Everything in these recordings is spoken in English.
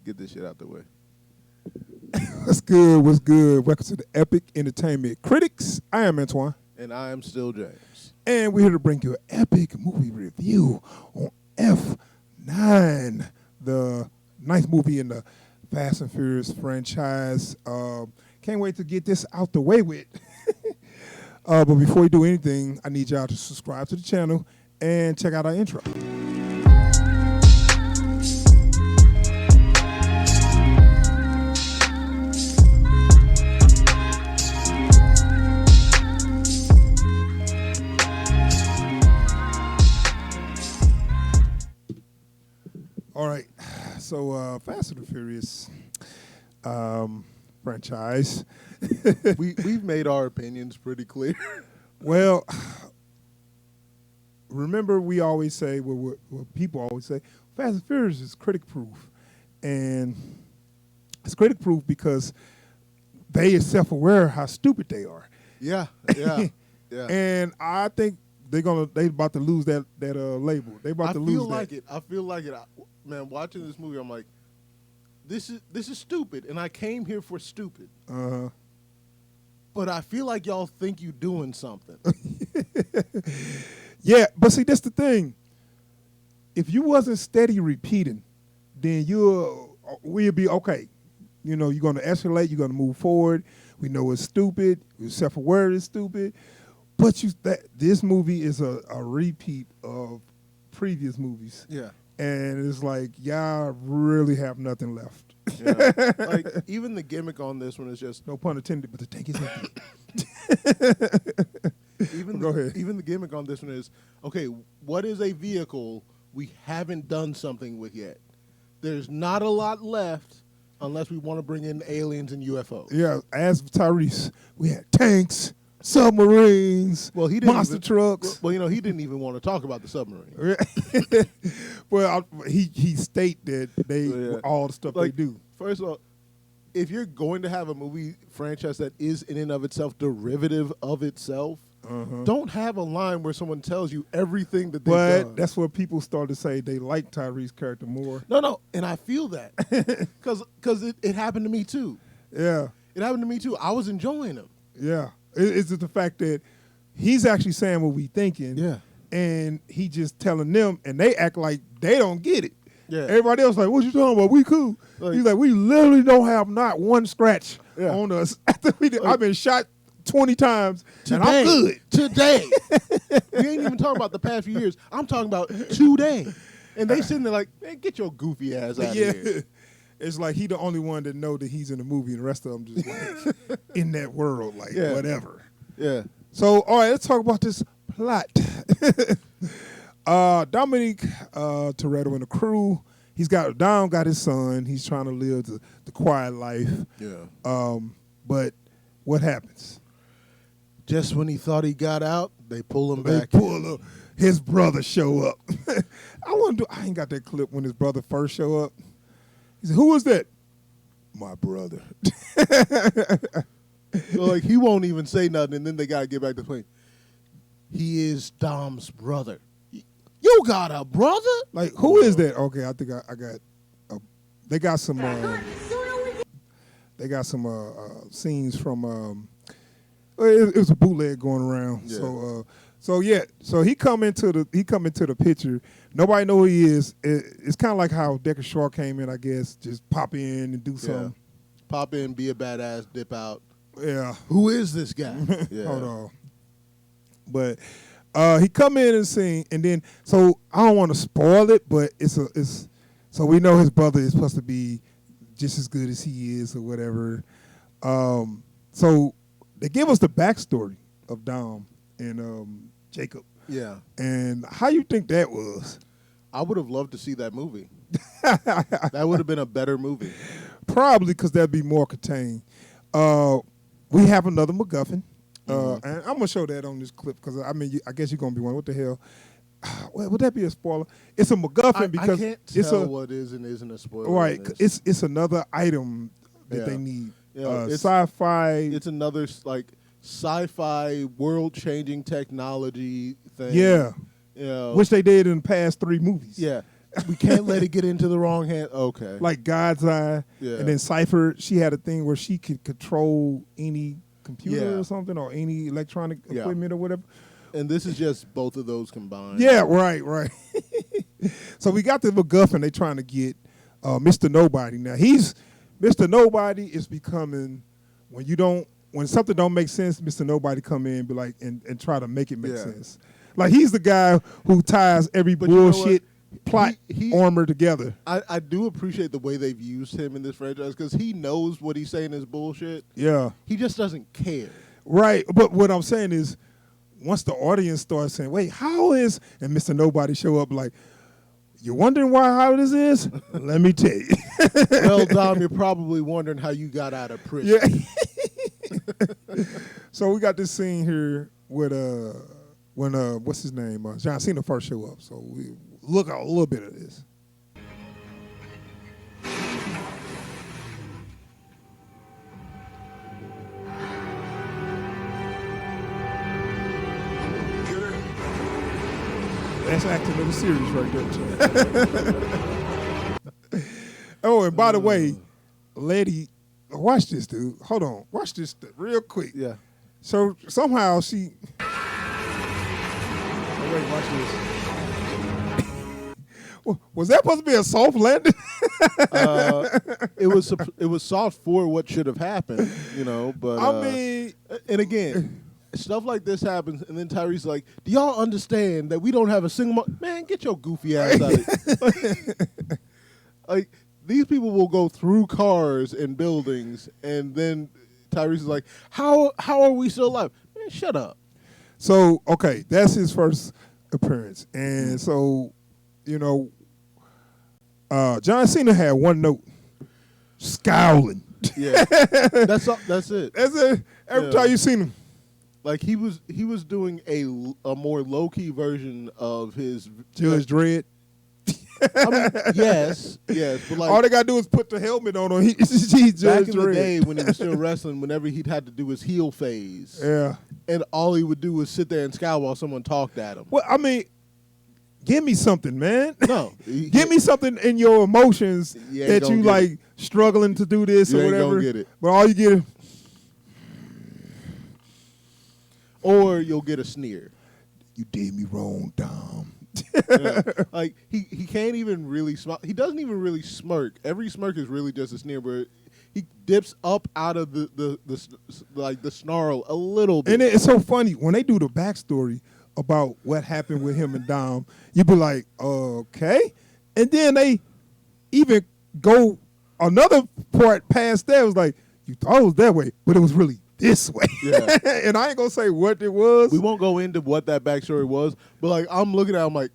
get this shit out the way. What's good? What's good? Welcome to the Epic Entertainment Critics. I am Antoine. And I am still James. And we're here to bring you an epic movie review on F9, the ninth movie in the Fast and Furious franchise. Can't wait to get this out the way with. But before we do anything, I need y'all to subscribe to the channel and check out our intro. All right, so Fast and the Furious franchise. We've made our opinions pretty clear. Well, remember we always say, what people always say, Fast and Furious is critic-proof. And it's critic-proof because they are self-aware how stupid they are. Yeah. And I think they about to lose that label. They about to lose that. I feel like it. Man, watching this movie, I'm like, this is stupid, and I came here for stupid. Uh-huh. But I feel like y'all think you doing something. Yeah, but see, that's the thing. If you wasn't steady repeating, then we'll be okay. You know, you're going to escalate. You're going to move forward. We know it's stupid. We're self-aware it's stupid. But this movie is a repeat of previous movies. Yeah. And it's like, y'all really have nothing left. Yeah. Like, even the gimmick on this one is just... No pun intended, but the tank is empty. Go ahead. Even the gimmick on this one is, okay, what is a vehicle we haven't done something with yet? There's not a lot left unless we want to bring in aliens and UFOs. Yeah, as Tyrese, we had tanks, submarines, monster trucks. Well, he didn't even want to talk about the submarine. Well, he state that all the stuff they do. First of all, if you're going to have a movie franchise that is in and of itself derivative of itself, don't have a line where someone tells you everything that they've done. But that's what people started to say. They like Tyrese's character more. No, and I feel that because it happened to me too. Yeah, it happened to me too. I was enjoying him. Yeah. It's the fact that he's actually saying what we thinking. Yeah. And he just telling them, and they act like they don't get it. Yeah. Everybody else like, what you talking about? We cool. He's like, we literally don't have not one scratch on us. I've been shot 20 times, and I'm good. Today. We ain't even talking about the past few years. I'm talking about today. And they sitting there like, man, get your goofy ass out of here. It's like he the only one that know that he's in the movie, and the rest of them just like in that world, like whatever. Yeah. So, all right, let's talk about this plot. Dominic Toretto and the crew. Dom got his son. He's trying to live the quiet life. Yeah. But what happens? Just when he thought he got out, they pull him back. His brother show up. I ain't got that clip when his brother first show up. He said, who is that? My brother. So, like, he won't even say nothing, and then they got to get back to the point. He is Dom's brother. You got a brother? Like, who is that? Okay, I think I got. They got some. Scenes from. It was a bootleg going around. Yeah. So he come into the picture. Nobody know who he is. It's kind of like how Decker Shaw came in, I guess. Just pop in and do something. Pop in, be a badass, dip out. Yeah. Who is this guy? Yeah. Hold on. But he come in and sing, and then so I don't want to spoil it, but it's so we know his brother is supposed to be just as good as he is or whatever. So they give us the backstory of Dom and Jacob. Yeah. And how you think that was? I would have loved to see that movie. That would have been a better movie. Probably because that'd be more contained. We have another MacGuffin. And I'm going to show that on this clip because, I guess you're going to be wondering, what the hell? Would that be a spoiler? It's a MacGuffin because I can't tell what is and isn't a spoiler. Right. It's another item that they need. It's sci-fi. It's another, like, sci-fi world-changing technology thing. Yeah. You know. Which they did in the past 3 movies. Yeah. We can't let it get into the wrong hand. Okay. like God's Eye. Yeah. And then Cypher, she had a thing where she could control any computer Yeah. or something or any electronic Yeah. equipment or whatever. And this is just both of those combined. Yeah, right. So we got the MacGuffin they trying to get Mr. Nobody. Now Mr. Nobody is becoming when something don't make sense, Mr. Nobody come in and be like and try to make it make sense. Like he's the guy who ties every bullshit plot armor together. I do appreciate the way they've used him in this franchise because he knows what he's saying is bullshit. Yeah. He just doesn't care. Right. But what I'm saying is once the audience starts saying, wait, how is, and Mr. Nobody show up like, you're wondering how this is? Let me tell you. Well, Dom, you're probably wondering how you got out of prison. Yeah. So we got this scene here with when what's his name? John Cena first show up. So we look at a little bit of this. That's acting of the series right there. Oh, and by the way, Letty, watch this, dude. Hold on. Watch this real quick. Yeah. So somehow she... Oh, wait, watch this. Was that supposed to be a soft landing? It was soft for what should have happened, but I mean... And again... Stuff like this happens, and then Tyrese's like, do y'all understand that we don't have a single... Man, get your goofy ass out of here. Like, these people will go through cars and buildings, and then Tyrese is like, how are we still alive? Man, shut up. So, okay, that's his first appearance. And so, John Cena had one note. Scowling. Yeah. That's it. That's it. Every time you seen him. Like he was doing a more low key version of his Judge Dredd. I mean, yes, but like all they gotta do is put the helmet on him. He's Judge back in Dredd. the day when he was still wrestling, whenever he'd had to do his heel phase, yeah, and all he would do was sit there and scowl while someone talked at him. Well, I mean, give me something, man. No, give me something in your emotions that you like it. struggling to do this You or ain't whatever. gonna get it. But all you get is. Or you'll get a sneer. You did me wrong, Dom. Yeah. Like he can't even really smile. He doesn't even really smirk. Every smirk is really just a sneer, but he dips up out of the snarl a little bit. And it's so funny when they do the backstory about what happened with him and Dom. You be like, okay, and then they even go another part past that. It was like you thought it was that way, but it was really this way. Yeah. And I ain't gonna say what it was. We won't go into what that backstory was, but like I'm looking at it, I'm like,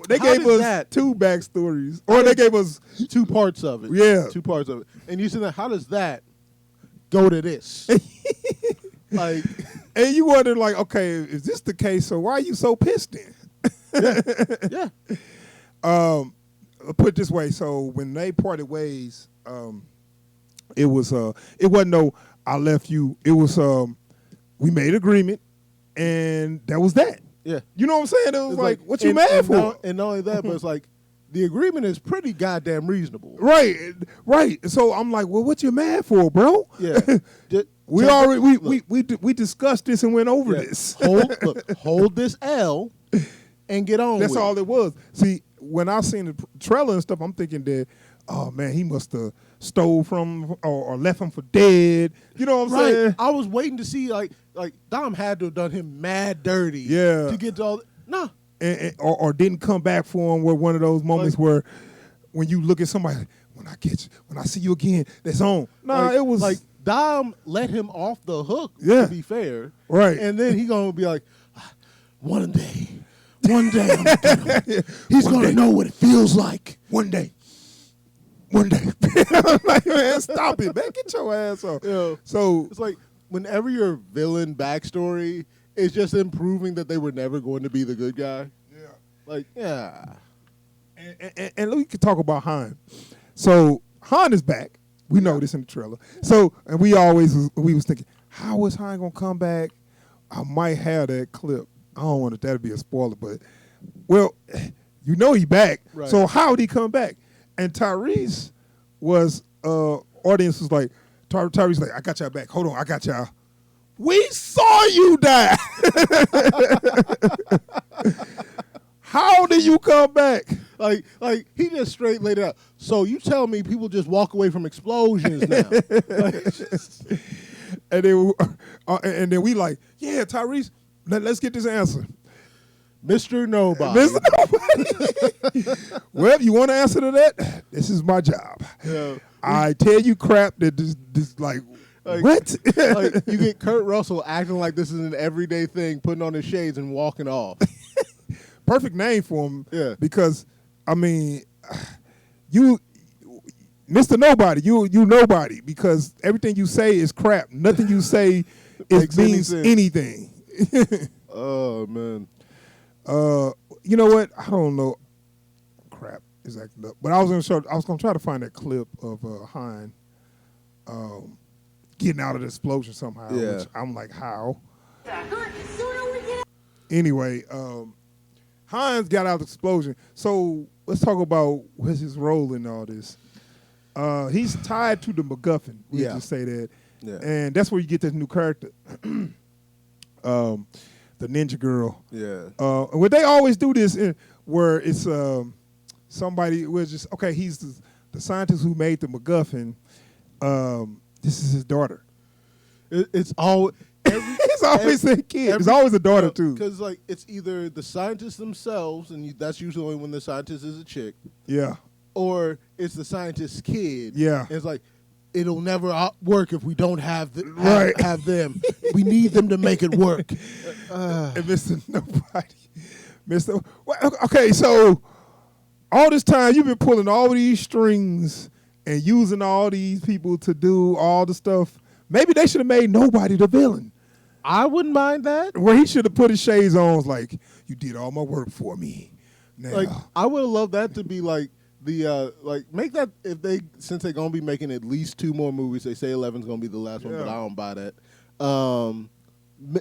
they how gave did us that? two backstories. Or they gave us 2 parts of it. Yeah. 2 parts of it. And you said that, how does that go to this? Like, and you wonder like, okay, is this the case? So why are you so pissed then? yeah. Put it this way, so when they parted ways, it wasn't no I left you. It was we made agreement, and that was that. Yeah. You know what I'm saying? It was like what you and, mad and for? not only that, but it's like the agreement is pretty goddamn reasonable. Right. So I'm like, well, what you mad for, bro? Yeah. We discussed this and went over this. Hold this L and get on. That's with all it was. See, when I seen the trailer and stuff, I'm thinking that, oh man, he must have stole from or left him for dead. You know what I'm saying? I was waiting to see like Dom had to have done him mad dirty. Yeah. To get to all. No. Or didn't come back for him. Where one of those moments where when you look at somebody, when I see you again, that's on. No, it was like Dom let him off the hook. Yeah. To be fair. Right. And then he gonna be like, one day I'm gonna get him. He's gonna know what it feels like. One day. I'm like, man, stop it, man. Get your ass off. Yeah. So it's like whenever your villain backstory is just them proving that they were never going to be the good guy. Yeah. Like, yeah. And we could talk about Han. So Han is back. We know this in the trailer. So and we was thinking, how is Han gonna come back? I might have that clip. I don't want that to be a spoiler, but well, You know he back. Right. So how would he come back? And Tyrese was audience was like, Tyrese like, I got y'all back. Hold on, I got y'all. We saw you die. How did you come back? Like he just straight laid it out. So you tell me people just walk away from explosions now? And then we like, yeah, Tyrese, let's get this answer. Mr. Nobody. Mr. Nobody. Well, you want to answer to that? This is my job. Yeah. I tell you crap that this like what? Like you get Kurt Russell acting like this is an everyday thing, putting on his shades and walking off. Perfect name for him. Yeah. Because I mean, you, Mr. Nobody, you nobody, because everything you say is crap. Nothing you say means anything. Oh man. You know what? I don't know. Crap is acting up. But I was gonna try to find that clip of Hein getting out of the explosion somehow. Yeah. Which I'm like, how? Anyway, Hines got out of the explosion. So let's talk about what's his role in all this. He's tied to the MacGuffin. We just say that. Yeah. And that's where you get this new character. The ninja girl. Yeah. And what they always do this where it's somebody was just, okay, he's the scientist who made the MacGuffin. This is his daughter. It's all. It's always a kid. It's always a daughter too. Because like it's either the scientists themselves, and that's usually when the scientist is a chick. Yeah. Or it's the scientist's kid. Yeah. And it's like it'll never work if we don't have have them. We need them to make it work. And Mr. Nobody, Mr. Okay, so all this time you've been pulling all these strings and using all these people to do all the stuff. Maybe they should have made Nobody the villain. I wouldn't mind that. Where he should have put his shades on, like, you did all my work for me. Now. Like I would have loved that to be like the make that if they since they're gonna be making at least 2 more movies. They say 11's gonna be the last one, but I don't buy that.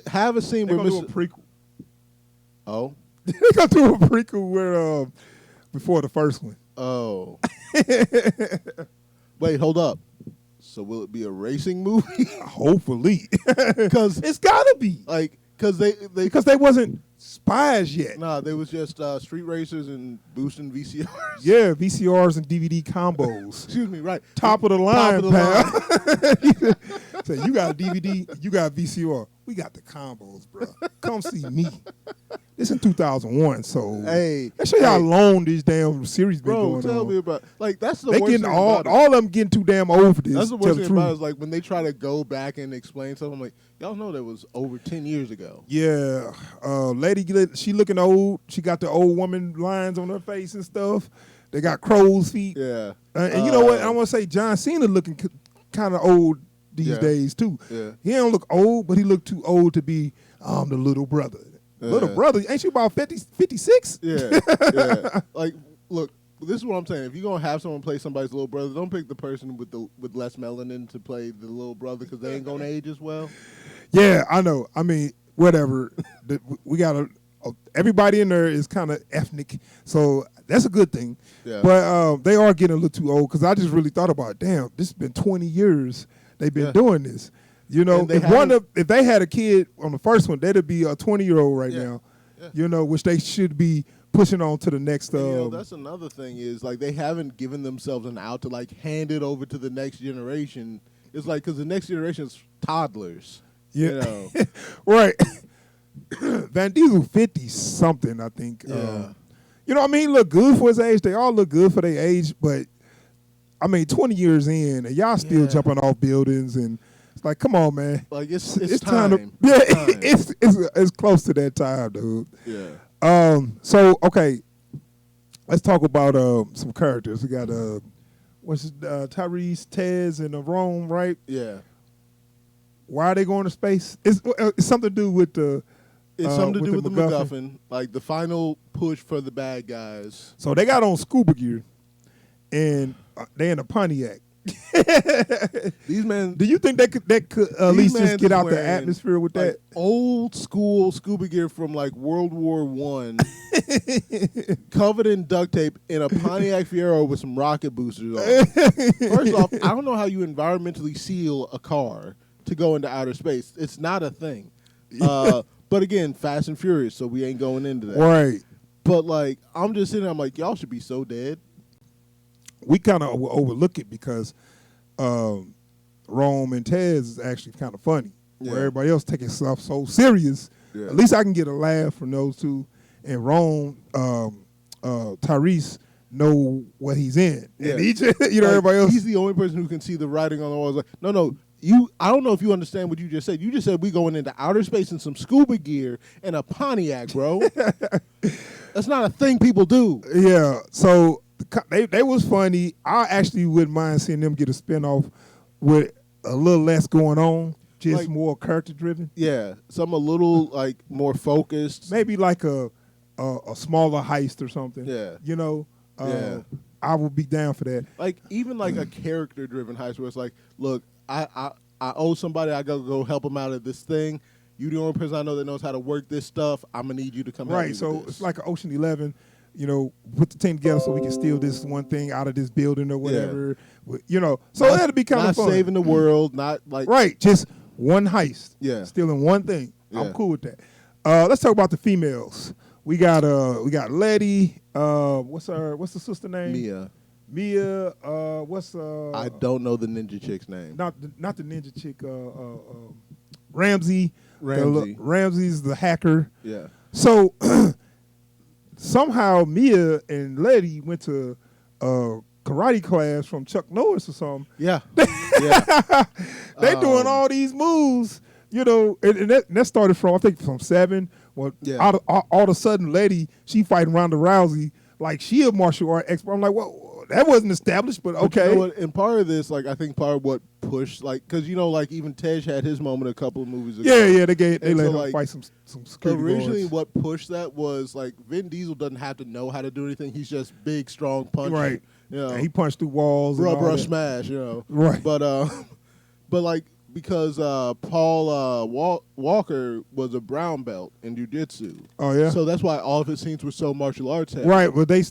Have a scene they're where gonna do a prequel. Oh, they're gonna do a prequel where before the first one. Oh. Wait, hold up. So will it be a racing movie? Hopefully, because it's gotta be because they wasn't spies yet. Nah, they was just street racers and boosting VCRs. Yeah, VCRs and DVD combos. Excuse me, right? Top of the line, pal. So you got a DVD, you got VCR. We got the combos, bro. Come see me. This in 2001, so hey, let's show you how long this damn series been going on. Bro, tell me about that's the they worst getting thing all of them getting too damn old for this. That's the worst thing about it is like when they try to go back and explain something. I'm like, y'all know that was over 10 years ago. Yeah, Letty, she looking old. She got the old woman lines on her face and stuff. They got crow's feet. Yeah, and you know what? I want to say John Cena looking kind of old these days too. Yeah, he don't look old, but he look too old to be the little brother. Little brother, ain't you about 50, 56? Yeah, yeah. Like, look, this is what I'm saying. If you're gonna have someone play somebody's little brother, don't pick the person with less melanin to play the little brother because they ain't gonna age as well. Yeah, I know. I mean, whatever. We got everybody in there is kind of ethnic, so that's a good thing. Yeah. But they are getting a little too old because I just really thought about, damn, this has been 20 years they've been doing this. You know, if they had a kid on the first one, that'd be a 20-year-old right now. Yeah. You know, which they should be pushing on to the next. That's another thing is like they haven't given themselves an out to like hand it over to the next generation. It's like because the next generation is toddlers. Yeah, you know? Right. Van Diesel 50-something, I think. Yeah. You know, I mean, he look good for his age. They all look good for their age, but I mean, 20 years in, and y'all still jumping off buildings and. It's like, come on, man. Like it's time. It's close to that time, dude. Yeah. So okay, let's talk about some characters. We got Tyrese, Tez, and Rome, right? Yeah. Why are they going to space? It's something to do with the. It's something to do with the MacGuffin, like the final push for the bad guys. So they got on scuba gear, and they in a Pontiac. These men. Do you think that could at least just get out the atmosphere with like that? Old school scuba gear from like World War I, covered in duct tape in a Pontiac Fiero with some rocket boosters on. First off, I don't know how you environmentally seal a car to go into outer space. It's not a thing. But again, Fast and Furious, so we ain't going into that. Right. But like, I'm just sitting there, I'm like, y'all should be so dead. We kind of overlook it because Rome and Tez is actually kind of funny. Yeah. Where everybody else taking stuff so serious. Yeah. At least I can get a laugh from those two. And Rome, Tyrese know what he's in. Yeah. And he just, like, everybody else. He's the only person who can see the writing on the wall. It's like, no, I don't know if you understand what you just said. You just said we going into outer space in some scuba gear and a Pontiac, bro. That's not a thing people do. Yeah. So they was funny. I actually wouldn't mind seeing them get a spinoff with a little less going on, just like, more character driven. Yeah, some a little like more focused. Maybe like a smaller heist or something. Yeah. Yeah. I would be down for that. Like even like a character driven heist where it's like, look, I owe somebody. I gotta go help them out of this thing. You the only person I know that knows how to work this stuff. I'm gonna need you to come help me Right. So with this. it's like an Ocean 11. Put the team together so we can steal this one thing out of this building or whatever. Yeah. So that'd be kind of fun. Not saving the world. Not like right. Just one heist. Yeah. Stealing one thing. Yeah. I'm cool with that. Let's talk about the females. We got Letty. What's the sister name? Mia. I don't know the ninja chick's name. Not the ninja chick. Ramsey. Ramsey's the hacker. Yeah. So somehow Mia and Letty went to karate class from Chuck Norris or something. Yeah. Yeah. They doing all these moves, and that started from 7. Well, yeah. all of a sudden, Letty, she fighting Ronda Rousey like she a martial art expert. I'm like, well, that wasn't established, but okay. You know what? And part of this, like, I think part of what pushed, like, because like even Tej had his moment a couple of movies ago. Yeah, they let him fight some security originally, guards. what pushed that was like Vin Diesel doesn't have to know how to do anything. He's just big, strong punch. Right. And he punched through walls. Bruh, smash. Right. But like because Paul Walker was a brown belt in jiu-jitsu. Oh yeah. So that's why all of his scenes were so martial arts heavy. Right. Well, they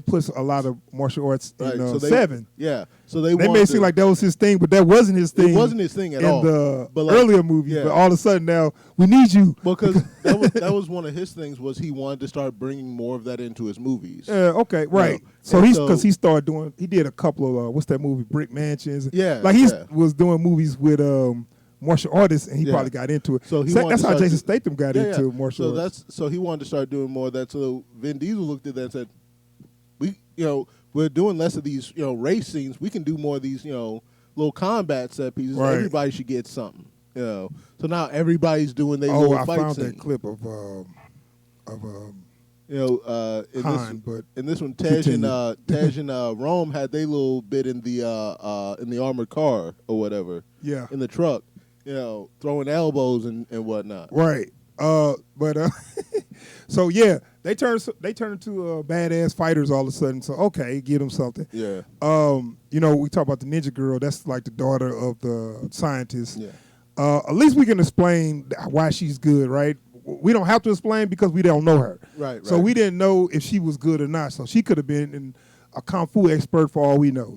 put a lot of martial arts in 7. Yeah. So they made it seem like that was his thing, but that wasn't his thing. It wasn't his thing at all. In the earlier movies, but all of a sudden now we need you. Because that was one of his things was he wanted to start bringing more of that into his movies. Okay. Right. So he started doing. He did a couple of what's that movie? Brick Mansions. Yeah. Like was doing movies with martial artists, and he probably got into it. So that's how Jason Statham got into martial arts. So he wanted to start doing more of that. So Vin Diesel looked at that and said, we're doing less of these, race scenes. We can do more of these, little combat set pieces. Right. Everybody should get something, So now everybody's doing their little fight I found scene. that clip of in this one, Tej and Rome had their little bit in the armored car or whatever. Yeah. In the truck, throwing elbows and whatnot. Right. So yeah, they turn into badass fighters all of a sudden. So okay, get them something. Yeah. We talk about the ninja girl. That's like the daughter of the scientist. Yeah. At least we can explain why she's good, right? We don't have to explain because we don't know her. Right. So we didn't know if she was good or not. So she could have been a kung fu expert for all we know.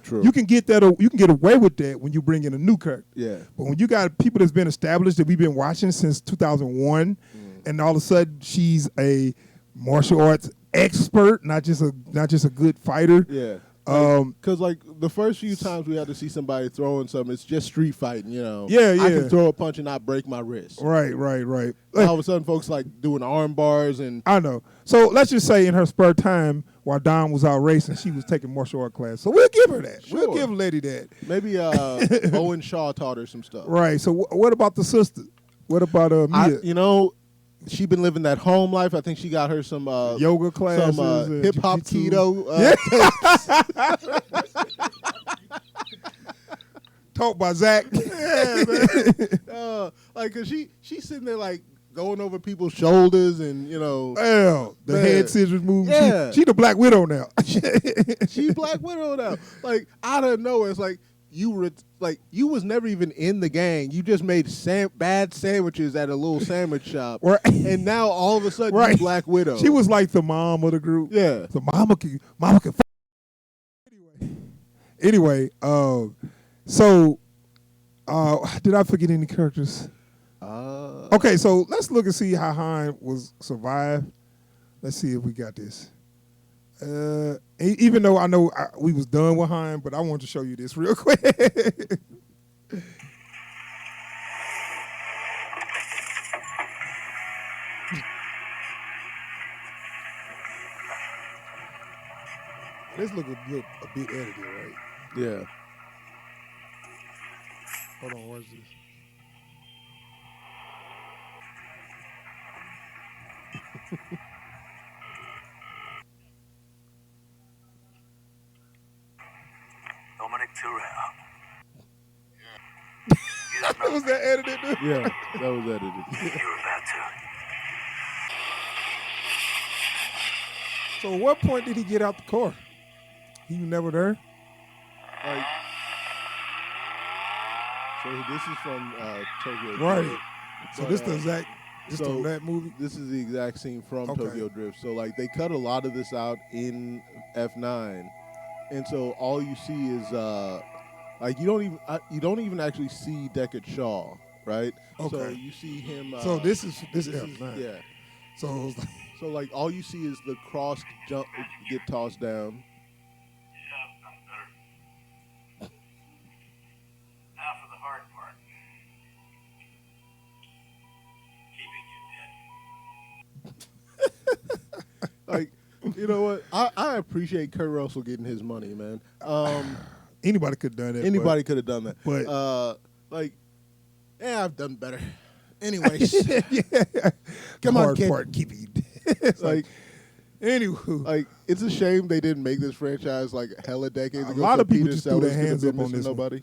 True. You can get that. You can get away with that when you bring in a new character. Yeah. But when you got people that's been established that we've been watching since 2001, and all of a sudden she's a martial arts expert, not just a good fighter. Yeah. Because like the first few times we had to see somebody throwing something, it's just street fighting, Yeah. I can throw a punch and not break my wrist. Right. And all of a sudden, folks like doing arm bars and. I know. So let's just say in her spare time, while Don was out racing, she was taking martial art class. So we'll give her that. Sure. We'll give Letty that. Maybe Owen Shaw taught her some stuff. Right. So what about the sister? What about Mia? She been living that home life. I think she got her some yoga classes, some hip hop keto. Taught by Zach. Yeah, man. Cause she's sitting there like going over people's shoulders and Well, the Man. head scissors movie. Yeah. She the Black Widow now. she's Black Widow now. Like out of nowhere, it's like you was never even in the gang. You just made bad sandwiches at a little sandwich shop, Right. and now all of a sudden Right. you Black Widow. She was like the mom of the group. Yeah. The mama can. Anyway, so did I forget any characters? Okay, so let's look and see how Hein was survived. Let's see if we got this. Even though I know we was done with Hein, but I want to show you this real quick. This look a bit edited, right? Yeah. Hold on, what's this? Dominic Toretto. Was that edited? Dude? Yeah, that was edited. You're about to. So at what point did he get out the car? He was never there? Like, so this is from Tokyo Right. Drift. So But, this the exact, this so from that movie? This is the exact scene from Okay. Tokyo Drift. So like they cut a lot of this out in F9, and so all you see is like you don't even actually see Deckard Shaw, right? So Okay. you see him. So this is F9. Yeah. So it was like, So like all you see is the cross jump get tossed down. Yeah, I'm better. Now for the hard part. Keeping you dead. Like, you know what? I appreciate Kurt Russell getting his money, man. anybody could have done that. Anybody could have done that. but- like, yeah, I've done better. Anyways, yeah. Come on, hard kid. part, keeping you dead. It's like, anywho. like it's a shame they didn't make this franchise like hella decades A ago. lot so of people Peter just threw their Sellers could have hands been up on missing this one. nobody.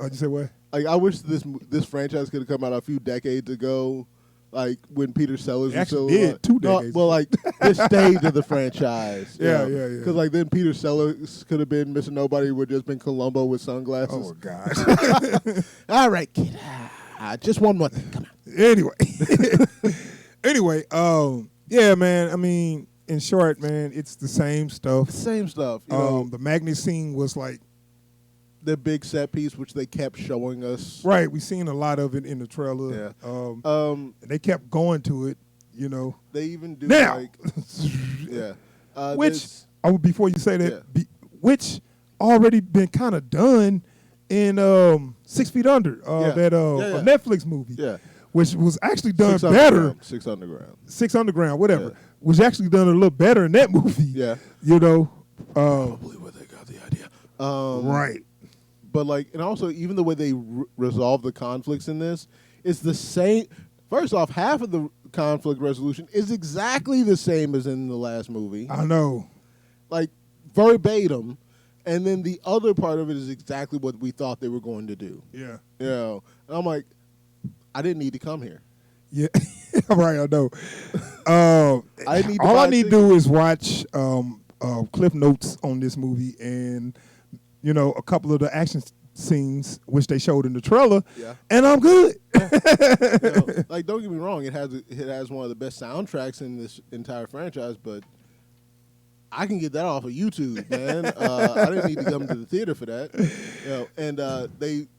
You say what? Like I wish this franchise could have come out a few decades ago, like when Peter Sellers It was still actually did, alive. 2 decades Well, like this stage of the franchise. Yeah. Because like then Peter Sellers could have been missing nobody. Would just been Columbo with sunglasses. Oh gosh. All right, kid. Just one more thing. Come on. Anyway, yeah, man. I mean, in short, man, it's the same stuff. Same stuff. You know, The magnet scene was like, the big set piece, which they kept showing us. right. We seen a lot of it in the trailer. Yeah. They kept going to it. You know. They even do Now, like, yeah. which before you say that, Yeah. which already been kind of done in 6 Feet Under, that Yeah. a Netflix movie. Yeah. Which was actually done Six better. Underground. 6 Underground. 6 Underground, whatever. Yeah. Was actually done a little better in that movie. Yeah. You know. Probably where they got the idea. Right. But like, and also even the way they resolve the conflicts in this is the same. First off, half of the conflict resolution is exactly the same as in the last movie, I know. like verbatim. And then the other part of it is exactly what we thought they were going to do. Yeah. You know, and I'm like, I didn't need to come here. Yeah. Right, I know. I need to all buy I a need to do is watch cliff notes on this movie and, you know, a couple of the action scenes which they showed in the trailer, Yeah. and I'm good. You know, like, don't get me wrong, it has one of the best soundtracks in this entire franchise, but I can get that off of YouTube, man. I didn't need to come to the theater for that. You know, and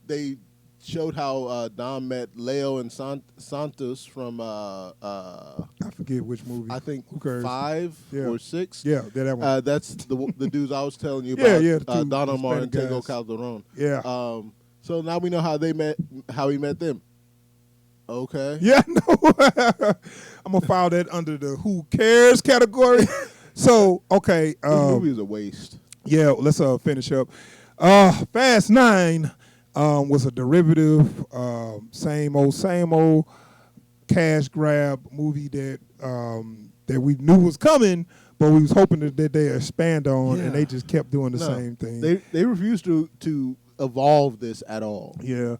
they showed how Dom met Leo and Santos from I forget which movie. I think Who cares? 5 Yeah. or 6. Yeah, that one. That's the dudes I was telling you Yeah, about. yeah, the two Don Omar and Hispanic Tego guys. Calderon. Yeah. So now we know how he met them. Okay. Yeah, no. I'm gonna file that under the who cares category. So, okay. This movie is a waste. Yeah, let's finish up. Fast 9 was a derivative, same old cash grab movie that that we knew was coming, but we was hoping that they expand on, and they just kept doing the same thing. They refused to evolve this at all. Yeah.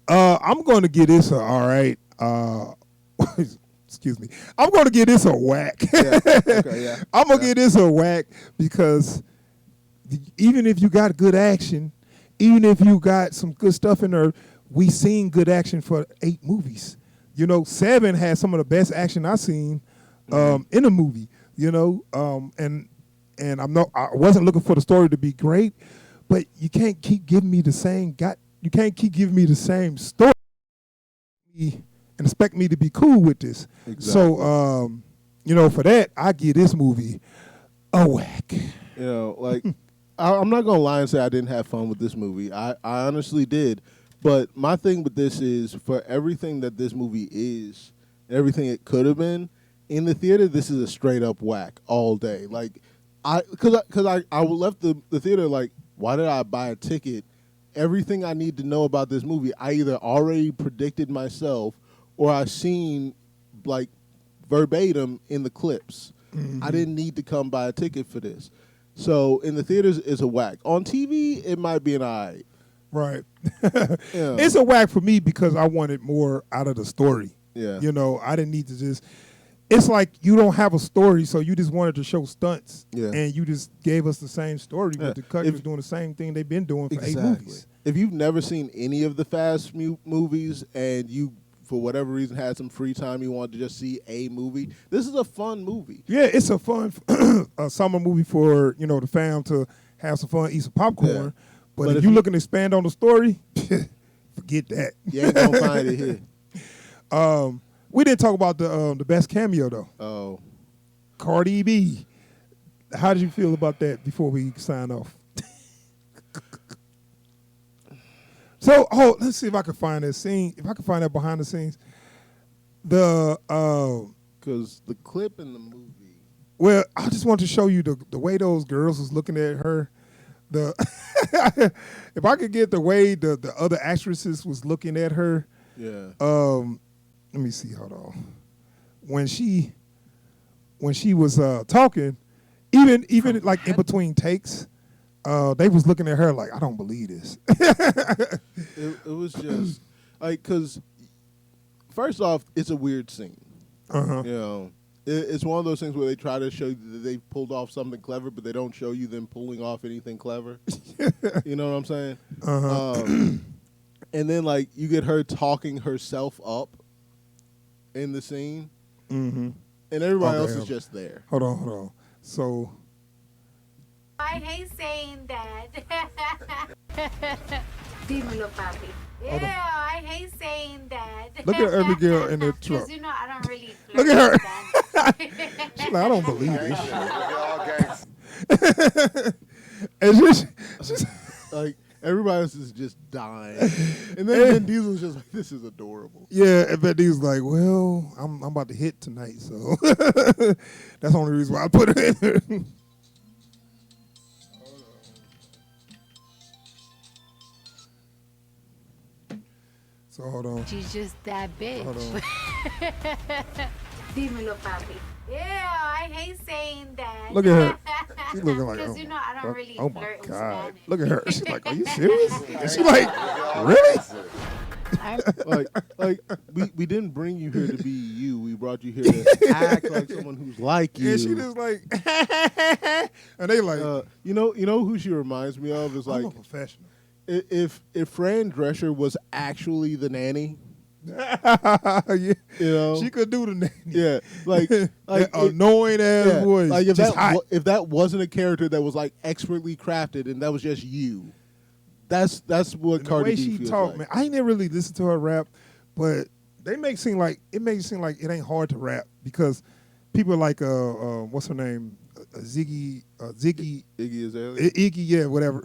I'm going to give this a all right. excuse me. I'm gonna give this a whack. Yeah. Okay, yeah. I'm gonna give this a whack because even if you got good action, even if you got some good stuff in there, we seen good action for 8 movies. 7 had some of the best action I've seen in a movie. And I wasn't looking for the story to be great, but you can't keep giving me the same story and expect me to be cool with this. Exactly. So for that, I give this movie a whack. I'm not gonna lie and say I didn't have fun with this movie. I honestly did. But my thing with this is, for everything that this movie is, everything it could have been, in the theater, this is a straight up whack all day. Like, I left the theater like, why did I buy a ticket? Everything I need to know about this movie, I either already predicted myself or I seen like verbatim in the clips. Mm-hmm. I didn't need to come buy a ticket for this. So in the theaters, it's a whack. On TV, it might be an eye. Right. It's a whack for me because I wanted more out of the story. Yeah. I didn't need to just. It's like you don't have a story, so you just wanted to show stunts. Yeah. And you just gave us the same story, but the country's doing the same thing they've been doing for 8 movies. If you've never seen any of the Fast movies and you, for whatever reason, had some free time, you wanted to just see a movie, this is a fun movie. Yeah, it's a fun summer movie for, the fam to have some fun, eat some popcorn. Yeah. But if you're looking to expand on the story, forget that. You ain't going to find it here. We didn't talk about the best cameo, though. Oh. Cardi B. How did you feel about that before we sign off? So, let's see if I can find that scene. If I can find that behind the scenes. Because the clip in the movie. Well, I just want to show you the way those girls was looking at her. If I could get the way the other actresses was looking at her. Yeah. Let me see. Hold on. When she was talking, even like in between takes, they was looking at her like, I don't believe this. it was just like, because first off, it's a weird scene. Uh-huh. It's one of those things where they try to show you that they pulled off something clever, but they don't show you them pulling off anything clever. You know what I'm saying? Uh-huh. And then like you get her talking herself up in the scene, mm-hmm. and everybody else is just there. Hold on. So I hate saying that. Dímelo, papi. Yeah, I hate saying that. Look at every girl in the truck. Because I don't really look at her. She's like, I don't believe this. And she's like, everybody else is just dying. And then Vin Diesel's just like, this is adorable. Yeah, and Vin Diesel's like, well, I'm about to hit tonight, so that's the only reason why I put her in there. So hold on. She's just that bitch. Hold on. Dímelo, papi. Yeah, I hate saying that. Look at her. She's looking like, because I don't really oh my flirt with God. Spanish. Look at her. She's like, are you serious? And she's like, really? like we didn't bring you here to be you. We brought you here to act like someone who's like you. And she just like, and they like, you know who she reminds me of is like, I'm a professional. If Fran Drescher was actually the nanny, yeah, she could do the nanny. Yeah, like annoying ass voice. Like if that wasn't a character that was like expertly crafted and that was just you, that's what Cardi B feels talk, like. man. I ain't never really listened to her rap, but it makes it seem like it ain't hard to rap because people like what's her name, Iggy Azalea. Iggy, yeah, whatever.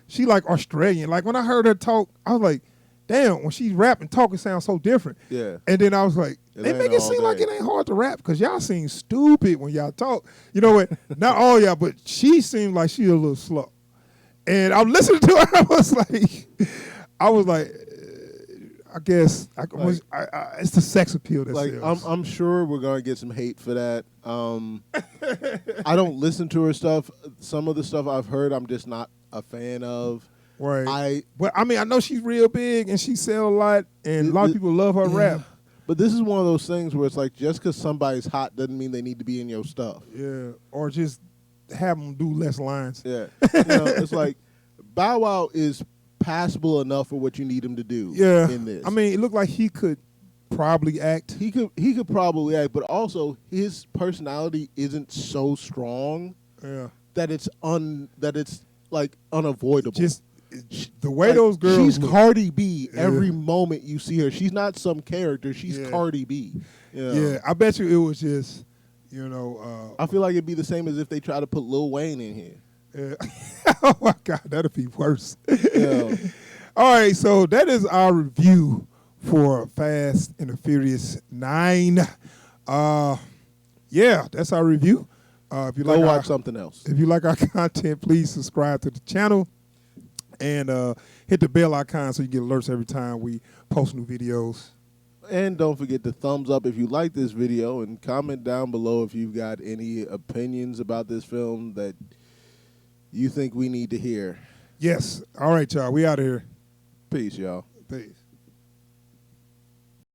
She like Australian. Like when I heard her talk, I was like, damn, when she's rapping, talking sounds so different. Yeah. And then I was like, they make it seem like it ain't hard to rap because y'all seem stupid when y'all talk. You know what? Not all y'all, but she seemed like she a little slow. And I'm listening to her. I was like, I guess it's the sex appeal that sells. I'm sure we're gonna get some hate for that. I don't listen to her stuff. Some of the stuff I've heard, I'm just not a fan of. Right. But I mean, I know she's real big and she sell a lot, and a lot of people love her rap. But this is one of those things where it's like just because somebody's hot doesn't mean they need to be in your stuff. Yeah, or just have them do less lines. Yeah, it's like Bow Wow is passable enough for what you need him to do. Yeah, in this. I mean, it looked like he could probably act. He could probably act, but also his personality isn't so strong Yeah, that it's like unavoidable. just the way Like, those girls. she's look. Cardi B Yeah. every moment you see her. She's not some character. She's Yeah. Cardi B. Yeah, I bet you it was just, I feel like it'd be the same as if they try to put Lil Wayne in here. oh my God, that'd be worse. Yeah. All right, so that is our review for Fast and the Furious 9. Yeah, that's our review. If you Go like watch something else. If you like our content, please subscribe to the channel and hit the bell icon so you get alerts every time we post new videos. And don't forget to thumbs up if you like this video and comment down below if you've got any opinions about this film that you think we need to hear. Yes. All right, y'all. We out of here. Peace, y'all.